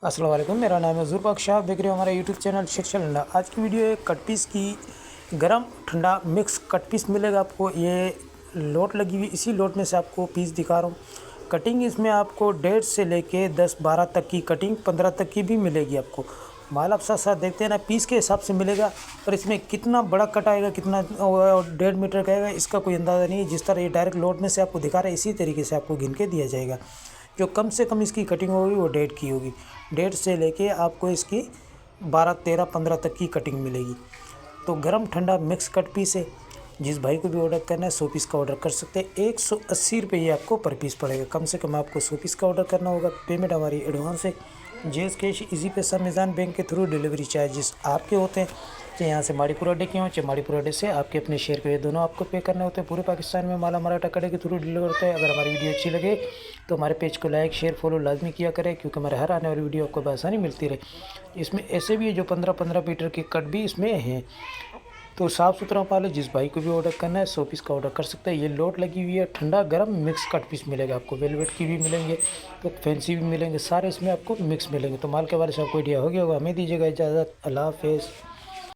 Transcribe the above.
अस्सलाम वालेकुम, मेरा नाम है ज़ुर बख्श। आप देख रहे हो हमारा यूट्यूब चैनल शिक्षा लंडा। आज की वीडियो है कट पीस की। गरम ठंडा मिक्स कट पीस मिलेगा आपको। ये लोट लगी हुई, इसी लोट में से आपको पीस दिखा रहा हूँ। कटिंग इसमें आपको 1.5 से लेके 10-12 तक की कटिंग, 15 तक की भी मिलेगी आपको। माल आप साथ साथ देखते हैं ना, पीस के हिसाब से मिलेगा। और इसमें कितना बड़ा कट आएगा, कितना 1.5 मीटर का आएगा, इसका कोई अंदाज़ा नहीं है। जिस तरह ये डायरेक्ट लोट में से आपको दिखा रहा है, इसी तरीके से आपको गिन के दिया जाएगा। जो कम से कम इसकी कटिंग होगी वो 1.5 की होगी। 1.5 से लेके आपको इसकी 12, 13, 15 तक की कटिंग मिलेगी। तो गरम ठंडा मिक्स कट पीस है। जिस भाई को भी ऑर्डर करना है 100 पीस का ऑर्डर कर सकते हैं। 180 रुपये ये आपको पर पीस पड़ेगा। कम से कम आपको 100 पीस का ऑर्डर करना होगा। पेमेंट हमारी एडवांस है। जेस कैश, इजी पैसा, मिज़ान बैंक के थ्रू डिलीवरी चार्जेस आपके होते हैं। चाहे यहाँ से माड़ीपुर अड्डे के हों, चाहे माड़ीपुर अड्डे से आपके अपने शेयर के, दोनों आपको पे करने होते हैं। पूरे पाकिस्तान में माल हमारा टक्कडे के थ्रू डिलीवर होता है। अगर हमारी वीडियो अच्छी लगे तो हमारे पेज को लाइक, शेयर, फॉलो लाजमी किया करें, क्योंकि हमारे हर आने वाली वीडियो आपको बआसानी मिलती रहे। इसमें ऐसे भी है जो 15-15 मीटर के कट भी इसमें हैं। तो साफ़ सुथरा माल है। जिस भाई को भी ऑर्डर करना है 100 पीस का ऑर्डर कर सकता है। ये लोट लगी हुई है। ठंडा गरम मिक्स कट पीस मिलेगा आपको। वेलवेट की भी मिलेंगे, तो फैंसी भी मिलेंगे, सारे इसमें आपको मिक्स मिलेंगे। तो माल के बारे में आपको आइडिया हो गया होगा। हमें दीजिएगा इजाज़त। अल्लाह हाफ़िज़।